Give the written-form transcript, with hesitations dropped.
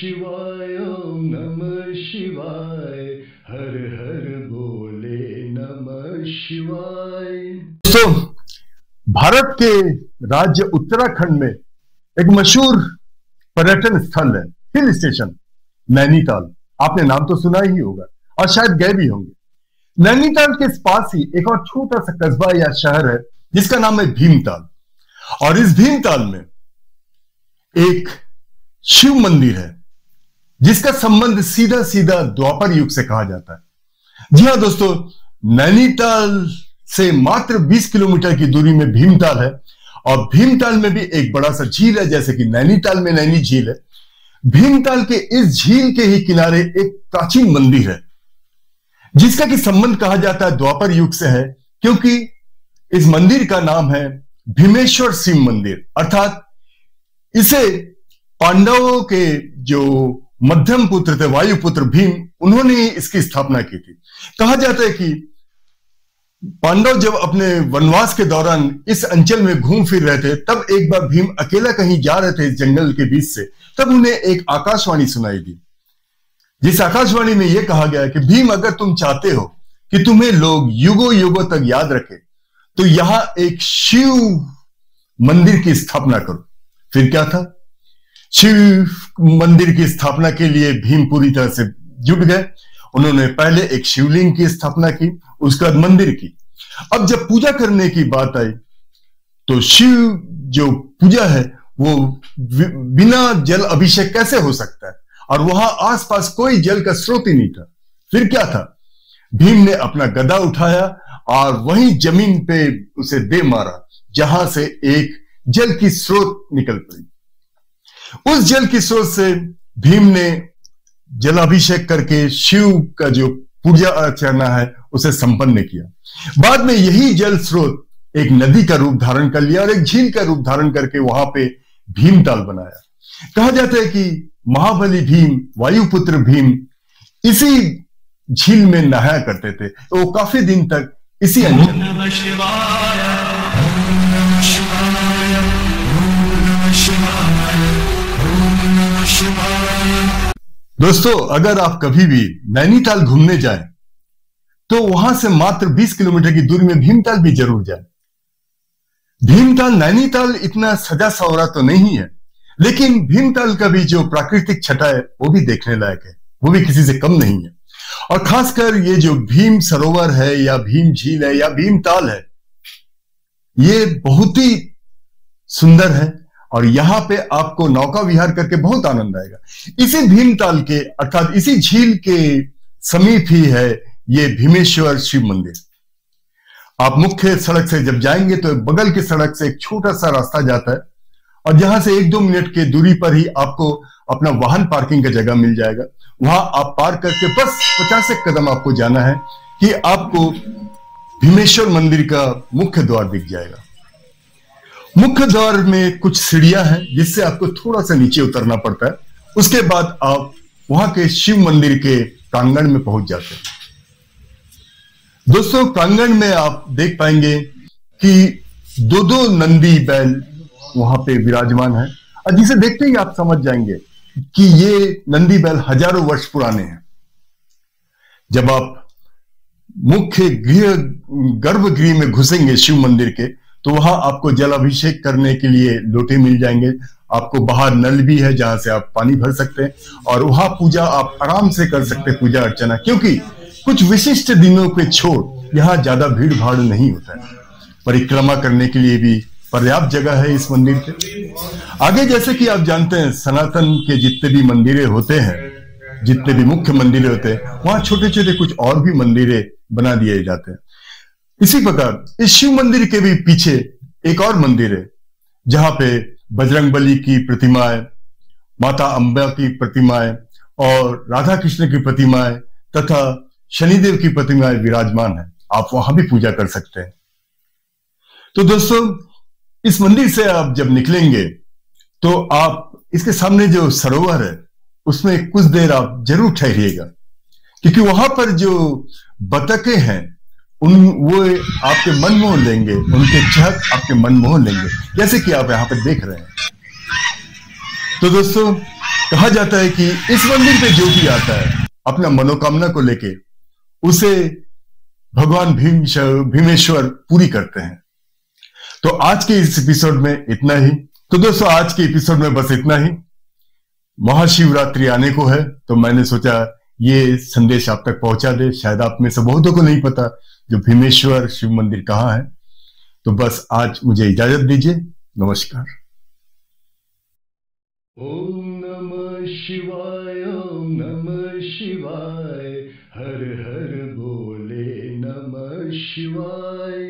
शिवाय ओम नमः शिवाय हर हर बोले नमः शिवाय। दोस्तों, भारत के राज्य उत्तराखंड में एक मशहूर पर्यटन स्थल है, हिल स्टेशन नैनीताल। आपने नाम तो सुना ही होगा और शायद गए भी होंगे। नैनीताल के पास ही एक और छोटा सा कस्बा या शहर है जिसका नाम है भीमताल। और इस भीमताल में एक शिव मंदिर है जिसका संबंध सीधा सीधा द्वापर युग से कहा जाता है। जी हां दोस्तों, नैनीताल से मात्र 20 किलोमीटर की दूरी में भीमताल है और भीमताल में भी एक बड़ा सा झील है, जैसे कि नैनीताल में नैनी झील है। भीमताल के इस झील के ही किनारे एक प्राचीन मंदिर है जिसका कि संबंध कहा जाता है द्वापर युग से है, क्योंकि इस मंदिर का नाम है भीमेश्वर शिव मंदिर। अर्थात इसे पांडवों के जो मध्यम पुत्र थे वायुपुत्र भीम, उन्होंने इसकी स्थापना की थी। कहा जाता है कि पांडव जब अपने वनवास के दौरान इस अंचल में घूम फिर रहे थे, तब एक बार भीम अकेला कहीं जा रहे थे इस जंगल के बीच से, तब उन्हें एक आकाशवाणी सुनाई दी, जिस आकाशवाणी में यह कहा गया कि भीम, अगर तुम चाहते हो कि तुम्हें लोग युगों युगों तक याद रखें तो यहां एक शिव मंदिर की स्थापना करो। फिर क्या था, शिव मंदिर की स्थापना के लिए भीम पूरी तरह से जुट गए। उन्होंने पहले एक शिवलिंग की स्थापना की, उसके बाद मंदिर की। अब जब पूजा करने की बात आई तो शिव जो पूजा है वो बिना जल अभिषेक कैसे हो सकता है, और वहां आसपास कोई जल का स्रोत ही नहीं था। फिर क्या था, भीम ने अपना गदा उठाया और वहीं जमीन पे उसे दे मारा, जहां से एक जल की स्रोत निकल पड़ी। उस जल की स्रोत से भीम ने जलाभिषेक करके शिव का जो पूजा अर्चना है उसे संपन्न किया। बाद में यही जल स्रोत एक नदी का रूप धारण कर लिया और एक झील का रूप धारण करके वहां पे भीमताल बनाया। कहा जाता है कि महाबली भीम, वायुपुत्र भीम इसी झील में नहाया करते थे, तो वो काफी दिन तक इसी अंचल दोस्तों, अगर आप कभी भी नैनीताल घूमने जाएं तो वहां से मात्र 20 किलोमीटर की दूरी में भीमताल भी जरूर जाएं। भीमताल नैनीताल इतना सजा सवरा तो नहीं है, लेकिन भीमताल का भी जो प्राकृतिक छटा है वो भी देखने लायक है, वो भी किसी से कम नहीं है। और खासकर ये जो भीम सरोवर है या भीम झील है या भीमताल है, ये बहुत ही सुंदर है और यहां पे आपको नौका विहार करके बहुत आनंद आएगा। इसी भीमताल के अर्थात इसी झील के समीप ही है ये भीमेश्वर शिव मंदिर। आप मुख्य सड़क से जब जाएंगे तो बगल की सड़क से एक छोटा सा रास्ता जाता है और जहां से 1-2 मिनट के दूरी पर ही आपको अपना वाहन पार्किंग का जगह मिल जाएगा। वहां आप पार्क करके बस 50 एक कदम आपको जाना है कि आपको भीमेश्वर मंदिर का मुख्य द्वार दिख जाएगा। मुख्य द्वार में कुछ सीढ़ियां हैं जिससे आपको थोड़ा सा नीचे उतरना पड़ता है। उसके बाद आप वहां के शिव मंदिर के प्रांगण में पहुंच जाते हैं। दोस्तों, प्रांगण में आप देख पाएंगे कि 2-2 नंदी बैल वहां पे विराजमान है और जिसे देखते ही आप समझ जाएंगे कि ये नंदी बैल हजारों वर्ष पुराने हैं। जब आप मुख्य गर्भगृह में घुसेंगे शिव मंदिर के, तो वहां आपको जल अभिषेक करने के लिए लोटे मिल जाएंगे। आपको बाहर नल भी है जहां से आप पानी भर सकते हैं और वहां पूजा आप आराम से कर सकते हैं, पूजा अर्चना, क्योंकि कुछ विशिष्ट दिनों पे छोड़ यहां ज्यादा भीड़ भाड़ नहीं होता है। परिक्रमा करने के लिए भी पर्याप्त जगह है इस मंदिर के आगे। जैसे कि आप जानते हैं, सनातन के जितने भी मंदिरें होते हैं, जितने भी मुख्य मंदिरें होते हैं, वहां छोटे छोटे कुछ और भी मंदिरें बना दिए जाते हैं। इसी प्रकार इस शिव मंदिर के भी पीछे एक और मंदिर है जहां पे बजरंगबली की प्रतिमाएं, माता अंबा की प्रतिमाएं और राधा कृष्ण की प्रतिमाएं तथा शनिदेव की प्रतिमाएं विराजमान है। आप वहां भी पूजा कर सकते हैं। तो दोस्तों, इस मंदिर से आप जब निकलेंगे तो आप इसके सामने जो सरोवर है उसमें कुछ देर आप जरूर ठहरिएगा, क्योंकि वहां पर जो बतखें हैं वो आपके मन मोह लेंगे, उनके चहक आपके मन मोह लेंगे, जैसे कि आप यहां पर देख रहे हैं। तो दोस्तों, कहा जाता है कि इस मंदिर पे जो भी आता है अपना मनोकामना को लेके उसे भगवान भीमेश्वर पूरी करते हैं। तो आज के इस एपिसोड में इतना ही। तो दोस्तों आज के एपिसोड में बस इतना ही। महाशिवरात्रि आने को है तो मैंने सोचा ये संदेश आप तक पहुंचा दे। शायद आप में से बहुतों को नहीं पता जो भीमेश्वर शिव मंदिर कहाँ है। तो बस आज मुझे इजाजत दीजिए। नमस्कार। ओम नमः शिवाय, ओम नमः शिवाय, हर हर बोले नमः शिवाय।